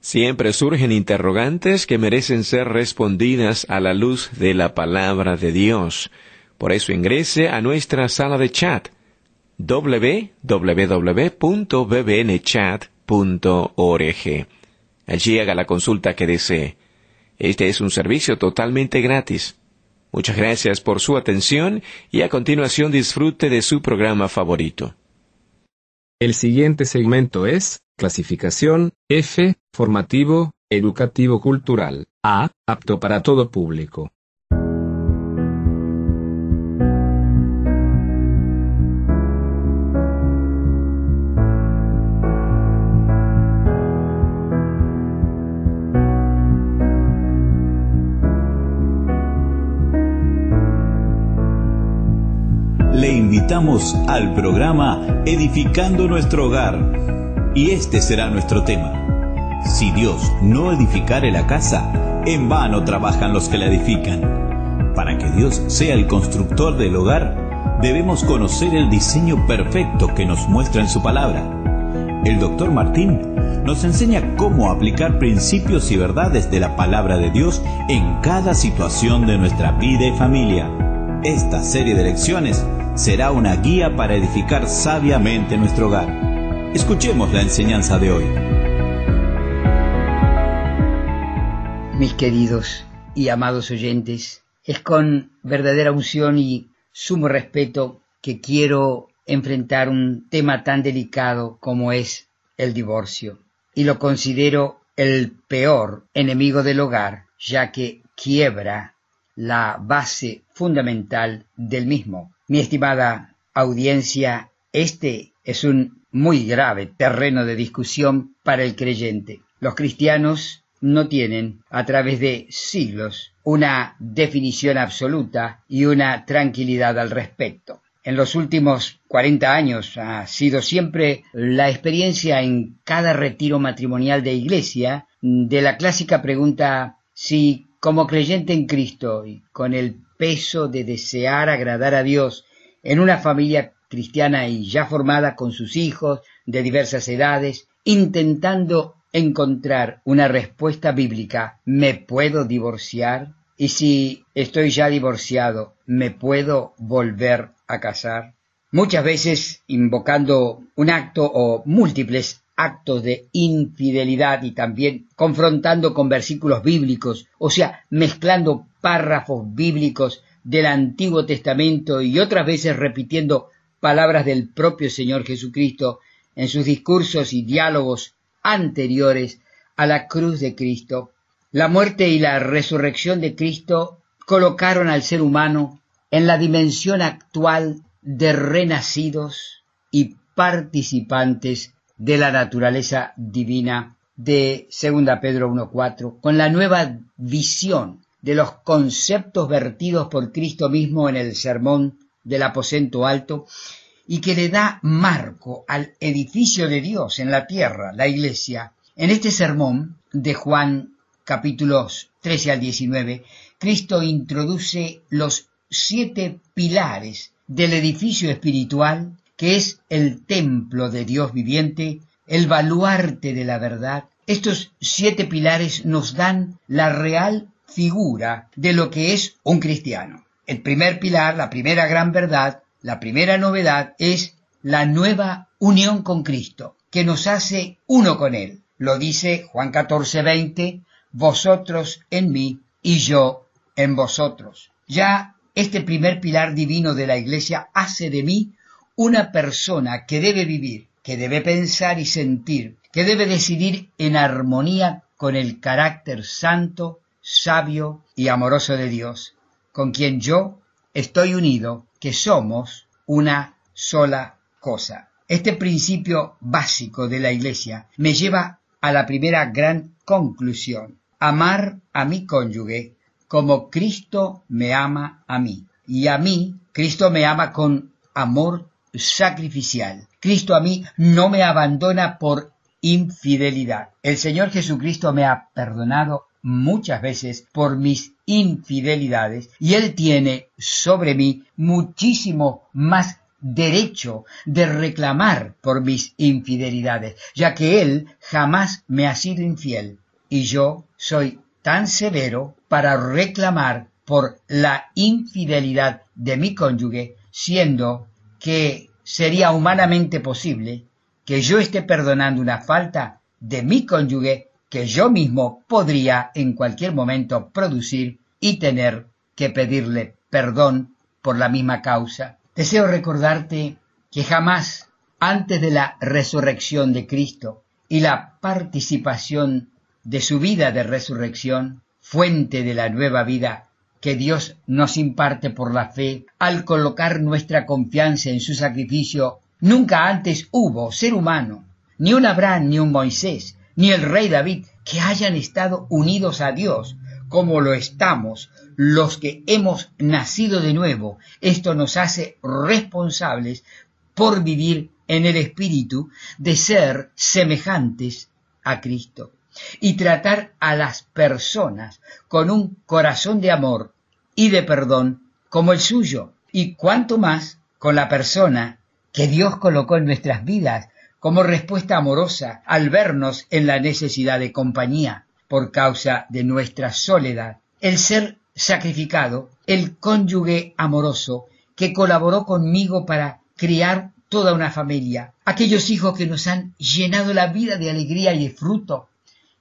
Siempre surgen interrogantes que merecen ser respondidas a la luz de la palabra de Dios. Por eso ingrese a nuestra sala de chat www.bbnchat.org. Allí haga la consulta que desee. Este es un servicio totalmente gratis. Muchas gracias por su atención y a continuación disfrute de su programa favorito. El siguiente segmento es clasificación F, formativo, educativo cultural, A, apto para todo público. Le invitamos al programa Edificando Nuestro Hogar. Y este será nuestro tema. Si Dios no edificare la casa, en vano trabajan los que la edifican. Para que Dios sea el constructor del hogar, debemos conocer el diseño perfecto que nos muestra en su palabra. El Dr. Martín nos enseña cómo aplicar principios y verdades de la palabra de Dios en cada situación de nuestra vida y familia. Esta serie de lecciones será una guía para edificar sabiamente nuestro hogar. Escuchemos la enseñanza de hoy. Mis queridos y amados oyentes, es con verdadera unción y sumo respeto que quiero enfrentar un tema tan delicado como es el divorcio. Y lo considero el peor enemigo del hogar, ya que quiebra la base fundamental del mismo. Mi estimada audiencia, este es un muy grave terreno de discusión para el creyente. Los cristianos no tienen, a través de siglos, una definición absoluta y una tranquilidad al respecto. En los últimos 40 años ha sido siempre la experiencia en cada retiro matrimonial de iglesia de la clásica pregunta si, como creyente en Cristo y con el peso de desear agradar a Dios en una familia cristiana y ya formada con sus hijos de diversas edades, intentando encontrar una respuesta bíblica, ¿me puedo divorciar? Y si estoy ya divorciado, ¿me puedo volver a casar? Muchas veces invocando un acto o múltiples actos de infidelidad y también confrontando con versículos bíblicos, o sea, mezclando párrafos bíblicos del Antiguo Testamento y otras veces repitiendo palabras del propio Señor Jesucristo en sus discursos y diálogos anteriores a la cruz de Cristo. La muerte y la resurrección de Cristo colocaron al ser humano en la dimensión actual de renacidos y participantes de la naturaleza divina de 2 Pedro 1:4, con la nueva visión de los conceptos vertidos por Cristo mismo en el sermón del aposento alto y que le da marco al edificio de Dios en la tierra, la iglesia. En este sermón de Juan capítulos 13 al 19, Cristo introduce los 7 pilares del edificio espiritual que es el templo de Dios viviente, el baluarte de la verdad. Estos 7 pilares nos dan la real figura de lo que es un cristiano. El primer pilar, la primera gran verdad, la primera novedad es la nueva unión con Cristo, que nos hace uno con Él. Lo dice Juan 14:20, vosotros en mí y yo en vosotros. Ya este primer pilar divino de la Iglesia hace de mí una persona que debe vivir, que debe pensar y sentir, que debe decidir en armonía con el carácter santo, sabio y amoroso de Dios, con quien yo estoy unido, que somos una sola cosa. Este principio básico de la Iglesia me lleva a la primera gran conclusión: amar a mi cónyuge como Cristo me ama a mí. Y a mí, Cristo me ama con amor sacrificial. Cristo a mí no me abandona por infidelidad. El Señor Jesucristo me ha perdonado muchas veces por mis infidelidades y Él tiene sobre mí muchísimo más derecho de reclamar por mis infidelidades, ya que él jamás me ha sido infiel, y yo soy tan severo para reclamar por la infidelidad de mi cónyuge, siendo que sería humanamente posible que yo esté perdonando una falta de mi cónyuge que yo mismo podría en cualquier momento producir y tener que pedirle perdón por la misma causa. Deseo recordarte que jamás antes de la resurrección de Cristo y la participación de su vida de resurrección, fuente de la nueva vida que Dios nos imparte por la fe, al colocar nuestra confianza en su sacrificio, nunca antes hubo ser humano, ni un Abraham, ni un Moisés, ni el rey David, que hayan estado unidos a Dios, como lo estamos los que hemos nacido de nuevo. Esto nos hace responsables por vivir en el Espíritu de ser semejantes a Cristo y tratar a las personas con un corazón de amor y de perdón como el suyo, y cuanto más con la persona que Dios colocó en nuestras vidas como respuesta amorosa al vernos en la necesidad de compañía por causa de nuestra soledad. El ser sacrificado, el cónyuge amoroso que colaboró conmigo para criar toda una familia, aquellos hijos que nos han llenado la vida de alegría y de fruto.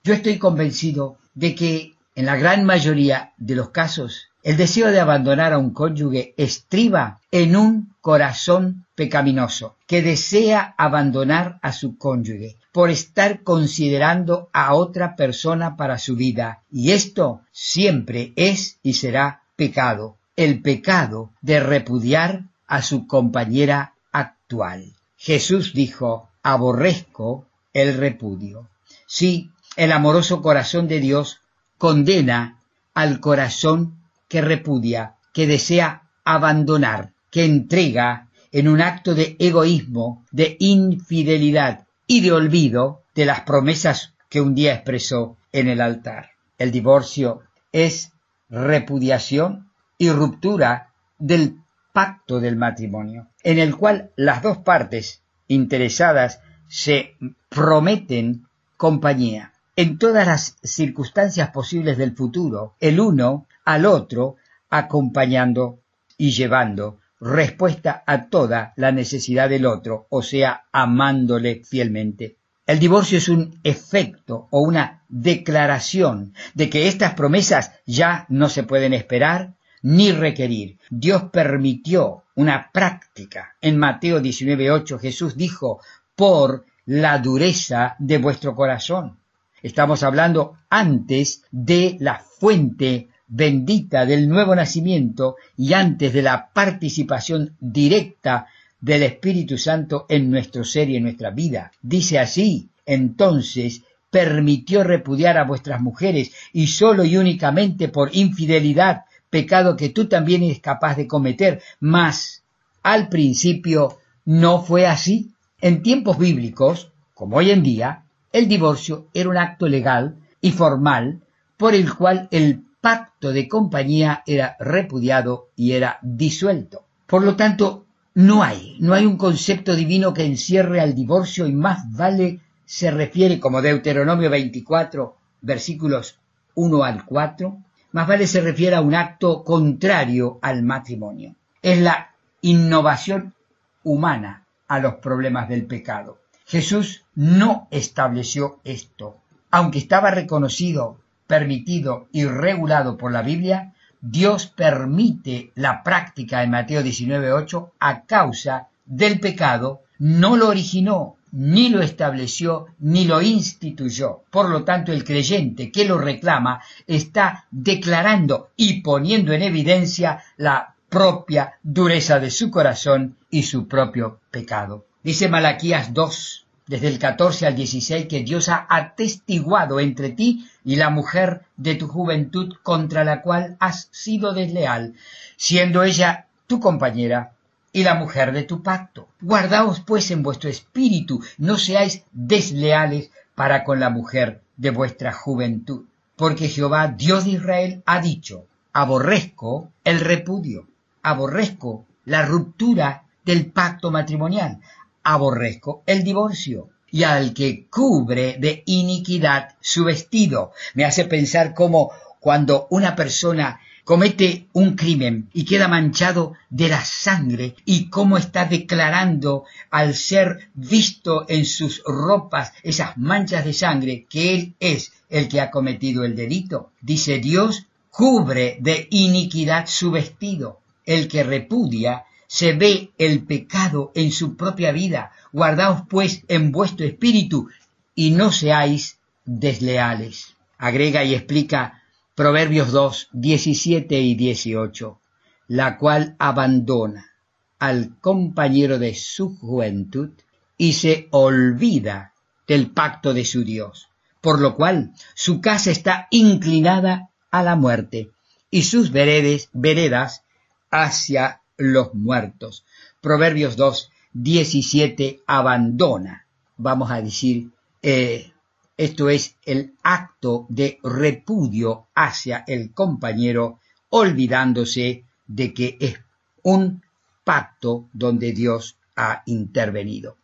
Yo estoy convencido de que en la gran mayoría de los casos el deseo de abandonar a un cónyuge estriba en un corazón pecaminoso que desea abandonar a su cónyuge por estar considerando a otra persona para su vida, y esto siempre es y será pecado, el pecado de repudiar a su compañera actual. Jesús dijo: aborrezco el repudio. Sí, el amoroso corazón de Dios condena al corazón que repudia, que desea abandonar, que entrega en un acto de egoísmo, de infidelidad y de olvido de las promesas que un día expresó en el altar. El divorcio es repudiación y ruptura del pacto del matrimonio, en el cual las dos partes interesadas se prometen compañía en todas las circunstancias posibles del futuro, el uno al otro acompañando y llevando respuesta a toda la necesidad del otro, o sea, amándole fielmente. El divorcio es un efecto o una declaración de que estas promesas ya no se pueden esperar ni requerir. Dios permitió una práctica. En Mateo 19:8 Jesús dijo: por la dureza de vuestro corazón. Estamos hablando antes de la fuente bendita del nuevo nacimiento y antes de la participación directa del Espíritu Santo en nuestro ser y en nuestra vida. Dice así: entonces permitió repudiar a vuestras mujeres, y solo y únicamente por infidelidad, pecado que tú también eres capaz de cometer. Mas al principio no fue así. En tiempos bíblicos, como hoy en día, el divorcio era un acto legal y formal por el cual el pacto de compañía era repudiado y era disuelto. Por lo tanto, no hay un concepto divino que encierre al divorcio, y más vale se refiere, como Deuteronomio 24, versículos 1 al 4, más vale se refiere a un acto contrario al matrimonio. Es la innovación humana a los problemas del pecado. Jesús no estableció esto. Aunque estaba reconocido, permitido y regulado por la Biblia, Dios permite la práctica en Mateo 19:8 a causa del pecado. No lo originó, ni lo estableció, ni lo instituyó. Por lo tanto, el creyente que lo reclama está declarando y poniendo en evidencia la propia dureza de su corazón y su propio pecado. Dice Malaquías 2, desde el 14 al 16, que Dios ha atestiguado entre ti y la mujer de tu juventud contra la cual has sido desleal, siendo ella tu compañera y la mujer de tu pacto. Guardaos pues en vuestro espíritu, no seáis desleales para con la mujer de vuestra juventud. Porque Jehová, Dios de Israel, ha dicho: aborrezco el repudio, aborrezco la ruptura del pacto matrimonial. Aborrezco el divorcio. Y al que cubre de iniquidad su vestido. Me hace pensar cómo cuando una persona comete un crimen y queda manchado de la sangre, y cómo está declarando al ser visto en sus ropas esas manchas de sangre que él es el que ha cometido el delito. Dice Dios, cubre de iniquidad su vestido. El que repudia se ve el pecado en su propia vida. Guardaos pues en vuestro espíritu y no seáis desleales. Agrega y explica Proverbios 2, 17 y 18, la cual abandona al compañero de su juventud y se olvida del pacto de su Dios, por lo cual su casa está inclinada a la muerte y sus veredas hacia los muertos. Proverbios 2, 17, abandona, vamos a decir, esto es el acto de repudio hacia el compañero, olvidándose de que es un pacto donde Dios ha intervenido.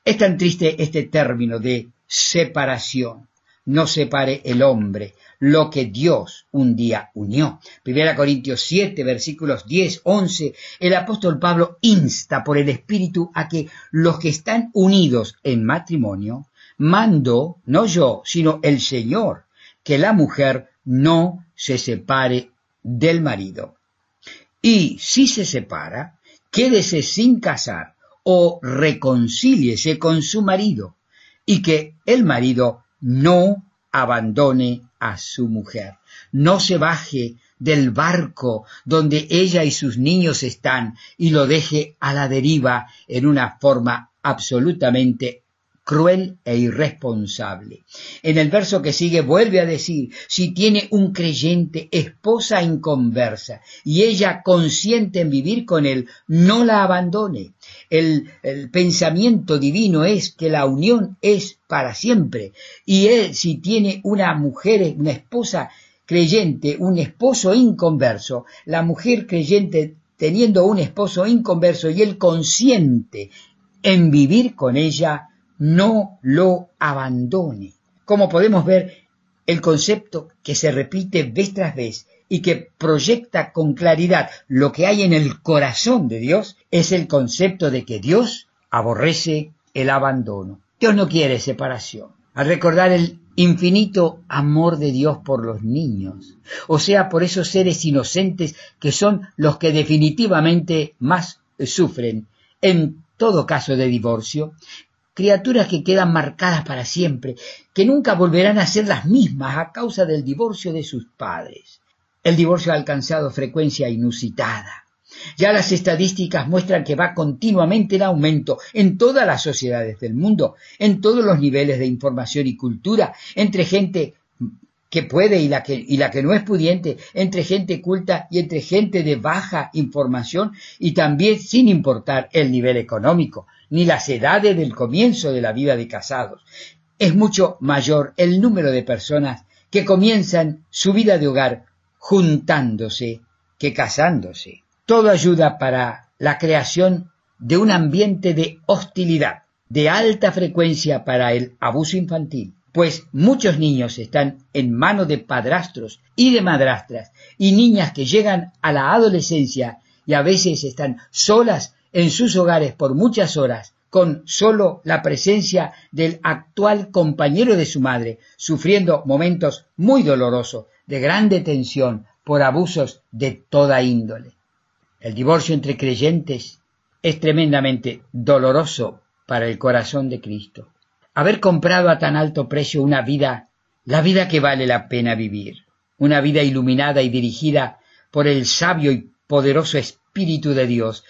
Es tan triste este término de separación. No separe el hombre lo que Dios un día unió. 1 Corintios 7, versículos 10, 11, el apóstol Pablo insta por el Espíritu a que los que están unidos en matrimonio, mandó, no yo, sino el Señor, que la mujer no se separe del marido. Y si se separa, quédese sin casar o reconcíliese con su marido, y que el marido no abandone a su mujer, no se baje del barco donde ella y sus niños están y lo deje a la deriva en una forma absolutamente cruel e irresponsable. En el verso que sigue vuelve a decir, si tiene un creyente esposa inconversa y ella consiente en vivir con él, no la abandone. El pensamiento divino es que la unión es para siempre, y él, si tiene una mujer, una esposa creyente, un esposo inconverso, la mujer creyente teniendo un esposo inconverso y él consiente en vivir con ella, no lo abandone. Como podemos ver, el concepto que se repite vez tras vez y que proyecta con claridad lo que hay en el corazón de Dios es el concepto de que Dios aborrece el abandono. Dios no quiere separación. Al recordar el infinito amor de Dios por los niños, o sea, por esos seres inocentes que son los que definitivamente más sufren en todo caso de divorcio, criaturas que quedan marcadas para siempre, que nunca volverán a ser las mismas a causa del divorcio de sus padres. El divorcio ha alcanzado frecuencia inusitada. Ya las estadísticas muestran que va continuamente en aumento en todas las sociedades del mundo, en todos los niveles de información y cultura, entre gente que puede y la que no es pudiente, entre gente culta y entre gente de baja información, y también sin importar el nivel económico, ni las edades del comienzo de la vida de casados. Es mucho mayor el número de personas que comienzan su vida de hogar juntándose que casándose. Todo ayuda para la creación de un ambiente de hostilidad, de alta frecuencia para el abuso infantil, pues muchos niños están en manos de padrastros y de madrastras, y niñas que llegan a la adolescencia y a veces están solas en sus hogares por muchas horas, con solo la presencia del actual compañero de su madre, sufriendo momentos muy dolorosos, de grande tensión, por abusos de toda índole. El divorcio entre creyentes es tremendamente doloroso para el corazón de Cristo. Haber comprado a tan alto precio una vida, la vida que vale la pena vivir, una vida iluminada y dirigida por el sabio y poderoso Espíritu de Dios,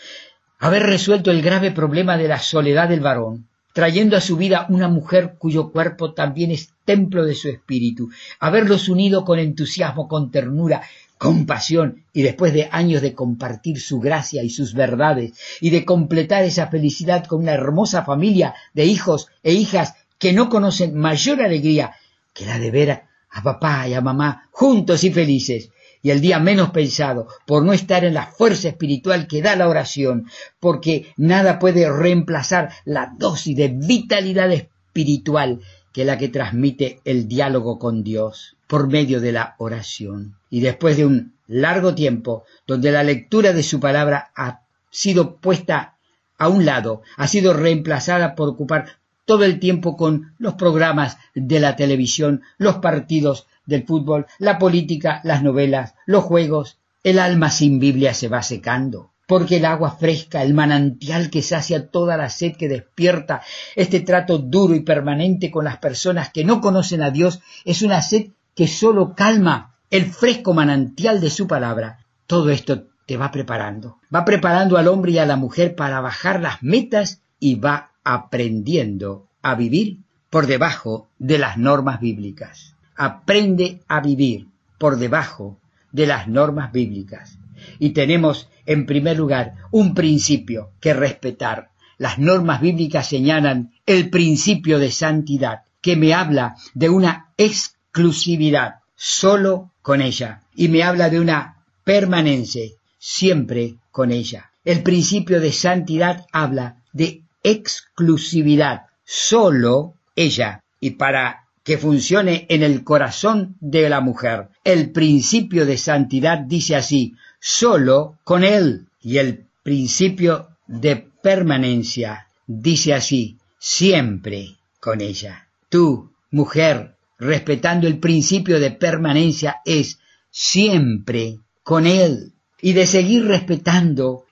haber resuelto el grave problema de la soledad del varón, trayendo a su vida una mujer cuyo cuerpo también es templo de su espíritu, haberlos unido con entusiasmo, con ternura, con pasión, y después de años de compartir su gracia y sus verdades, y de completar esa felicidad con una hermosa familia de hijos e hijas que no conocen mayor alegría que la de ver a papá y a mamá juntos y felices, y el día menos pensado, por no estar en la fuerza espiritual que da la oración, porque nada puede reemplazar la dosis de vitalidad espiritual que es la que transmite el diálogo con Dios por medio de la oración. Y después de un largo tiempo, donde la lectura de su palabra ha sido puesta a un lado, ha sido reemplazada por ocupar todo el tiempo con los programas de la televisión, los partidos del fútbol, la política, las novelas, los juegos, el alma sin Biblia se va secando. Porque el agua fresca, el manantial que sacia toda la sed que despierta, este trato duro y permanente con las personas que no conocen a Dios, es una sed que solo calma el fresco manantial de su palabra. Todo esto te va preparando al hombre y a la mujer para bajar las metas y va aprendiendo a vivir por debajo de las normas bíblicas. Aprende a vivir por debajo de las normas bíblicas. Y tenemos, en primer lugar, un principio que respetar. Las normas bíblicas señalan el principio de santidad, que me habla de una exclusividad, solo con ella, y me habla de una permanencia, siempre con ella. El principio de santidad habla de exclusividad, solo ella, y para que funcione en el corazón de la mujer. El principio de santidad dice así, solo con él. Y el principio de permanencia dice así, siempre con ella. Tú, mujer, respetando el principio de permanencia, es siempre con él. Y de seguir respetando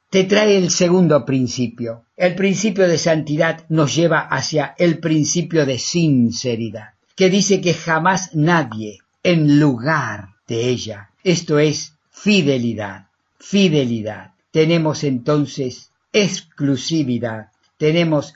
te trae el segundo principio. El principio de santidad nos lleva hacia el principio de sinceridad, que dice que jamás nadie en lugar de ella. Esto es fidelidad, fidelidad. Tenemos entonces exclusividad, tenemos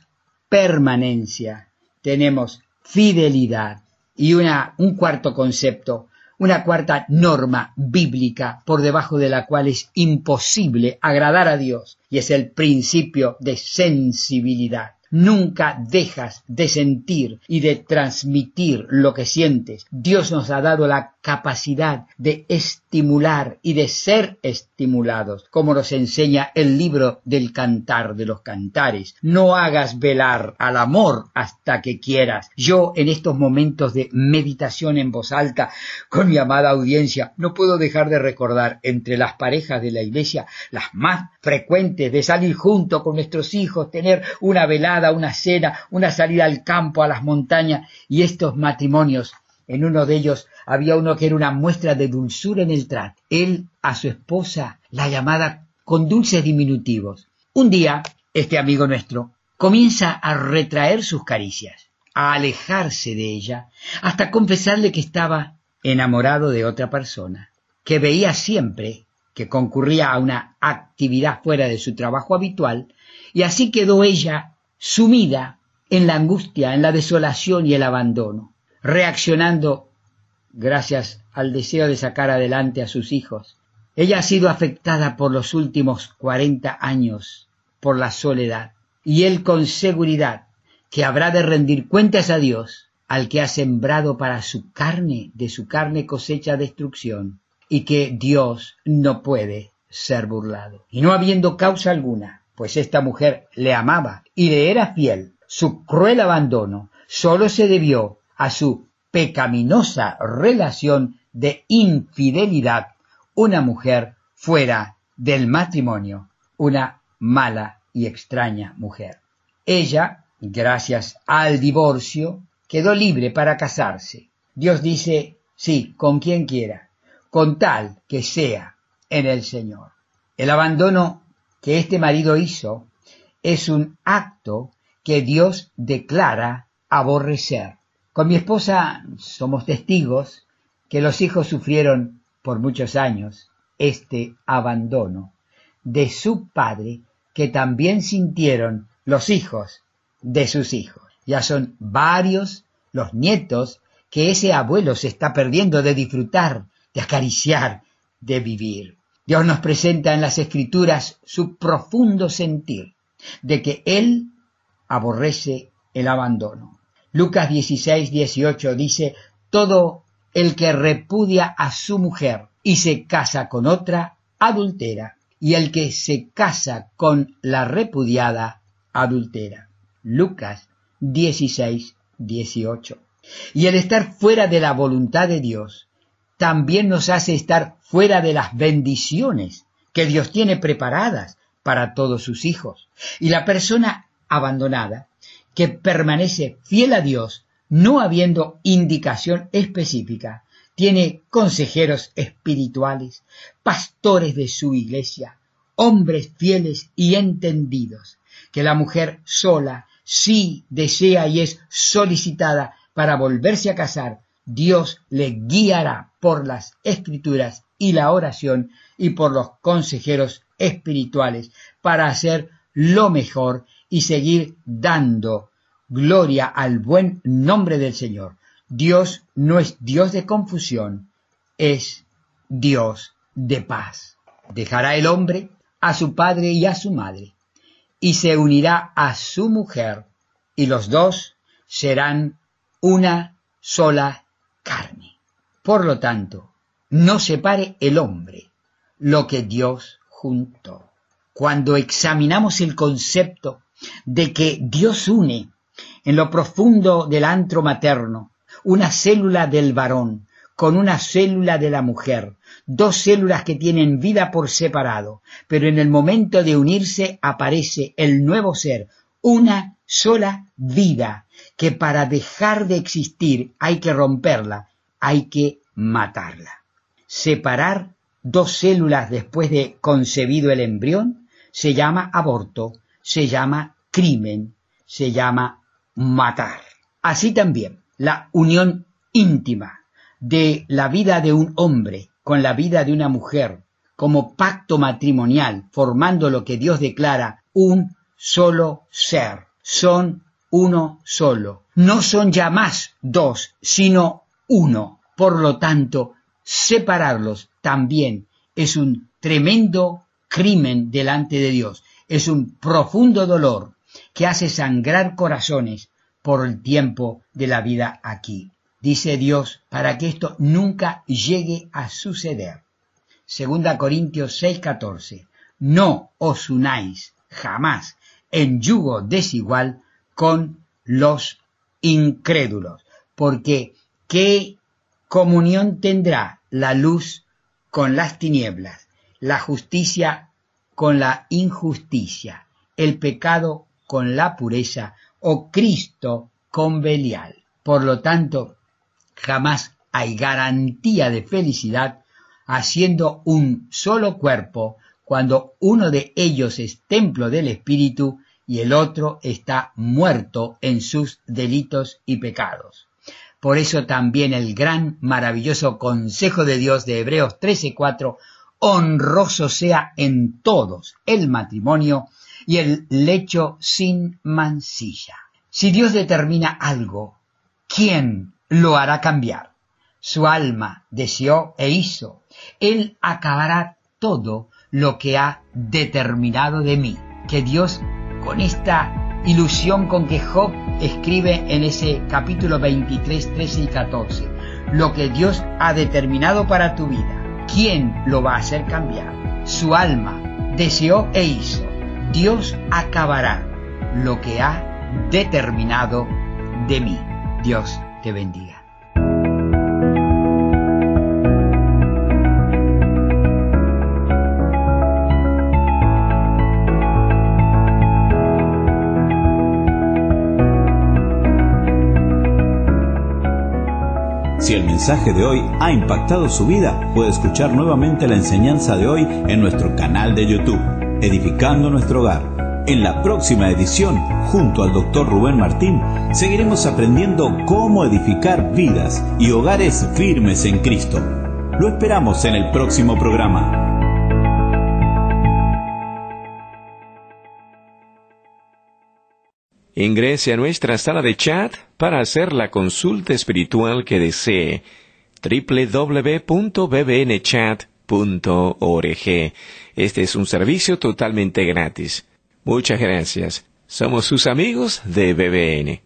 permanencia, tenemos fidelidad y un cuarto concepto, una cuarta norma bíblica por debajo de la cual es imposible agradar a Dios, y es el principio de sensibilidad. Nunca dejas de sentir y de transmitir lo que sientes. Dios nos ha dado la capacidad de estimular y de ser estimulados, como nos enseña el libro del Cantar de los Cantares. No hagas velar al amor hasta que quieras. Yo, en estos momentos de meditación en voz alta con mi amada audiencia, no puedo dejar de recordar entre las parejas de la iglesia, las más frecuentes, de salir junto con nuestros hijos, tener una velada, una cena, una salida al campo, a las montañas, y estos matrimonios, en uno de ellos había uno que era una muestra de dulzura en el trato. Él a su esposa la llamaba con dulces diminutivos. Un día, este amigo nuestro comienza a retraer sus caricias, a alejarse de ella, hasta confesarle que estaba enamorado de otra persona, que veía siempre que concurría a una actividad fuera de su trabajo habitual, y así quedó ella sumida en la angustia, en la desolación y el abandono, reaccionando gracias al deseo de sacar adelante a sus hijos. Ella ha sido afectada por los últimos 40 años por la soledad, y él con seguridad que habrá de rendir cuentas a Dios, al que ha sembrado para su carne, de su carne cosecha destrucción, y que Dios no puede ser burlado. Y no habiendo causa alguna, pues esta mujer le amaba y le era fiel, su cruel abandono solo se debió a su pecaminosa relación de infidelidad, una mujer fuera del matrimonio, una mala y extraña mujer. Ella, gracias al divorcio, quedó libre para casarse. Dios dice, sí, con quien quiera, con tal que sea en el Señor. El abandono que este marido hizo es un acto que Dios declara aborrecer. Con mi esposa somos testigos que los hijos sufrieron por muchos años este abandono de su padre, que también sintieron los hijos de sus hijos. Ya son varios los nietos que ese abuelo se está perdiendo de disfrutar, de acariciar, de vivir. Dios nos presenta en las Escrituras su profundo sentir de que Él aborrece el abandono. Lucas 16:18 dice, todo el que repudia a su mujer y se casa con otra, adultera, y el que se casa con la repudiada, adultera. Lucas 16:18. Y el estar fuera de la voluntad de Dios también nos hace estar fuera de las bendiciones que Dios tiene preparadas para todos sus hijos. Y la persona abandonada, que permanece fiel a Dios, no habiendo indicación específica, tiene consejeros espirituales, pastores de su iglesia, hombres fieles y entendidos, que la mujer sola, si desea y es solicitada para volverse a casar, Dios le guiará por las escrituras y la oración y por los consejeros espirituales para hacer lo mejor y seguir dando gloria al buen nombre del Señor. Dios no es Dios de confusión, es Dios de paz. Dejará el hombre a su padre y a su madre, y se unirá a su mujer, y los dos serán una sola carne. Por lo tanto, no separe el hombre lo que Dios juntó. Cuando examinamos el concepto de que Dios une en lo profundo del antro materno una célula del varón con una célula de la mujer, dos células que tienen vida por separado, pero en el momento de unirse aparece el nuevo ser, una sola vida, que para dejar de existir hay que romperla, hay que matarla. Separar dos células después de concebido el embrión se llama aborto, se llama crimen, se llama matar. Así también, la unión íntima de la vida de un hombre con la vida de una mujer como pacto matrimonial, formando lo que Dios declara un solo ser. Son uno solo. No son ya más dos, sino uno. Por lo tanto, separarlos también es un tremendo crimen delante de Dios. Es un profundo dolor que hace sangrar corazones por el tiempo de la vida aquí. Dice Dios, para que esto nunca llegue a suceder. 2 Corintios 6:14. No os unáis jamás en yugo desigual con los incrédulos, porque ¿qué comunión tendrá la luz con las tinieblas, la justicia con la injusticia, el pecado con la pureza, o Cristo con Belial? Por lo tanto, jamás hay garantía de felicidad haciendo un solo cuerpo cuando uno de ellos es templo del Espíritu y el otro está muerto en sus delitos y pecados. Por eso también el gran, maravilloso consejo de Dios de Hebreos 13:4, honroso sea en todos el matrimonio y el lecho sin mancilla. Si Dios determina algo, ¿quién lo hará cambiar? Su alma deseó e hizo. Él acabará todo lo que ha determinado de mí. Que Dios, con esta ilusión con que Job escribe en ese capítulo 23, 13 y 14, lo que Dios ha determinado para tu vida, ¿quién lo va a hacer cambiar? Su alma deseó e hizo. Dios acabará lo que ha determinado de mí. Dios te bendiga. Si el mensaje de hoy ha impactado su vida, puede escuchar nuevamente la enseñanza de hoy en nuestro canal de YouTube, Edificando Nuestro Hogar. En la próxima edición, junto al Dr. Rubén Martín, seguiremos aprendiendo cómo edificar vidas y hogares firmes en Cristo. Lo esperamos en el próximo programa. Ingrese a nuestra sala de chat para hacer la consulta espiritual que desee. www.bbnchat.org. Este es un servicio totalmente gratis. Muchas gracias. Somos sus amigos de BBN.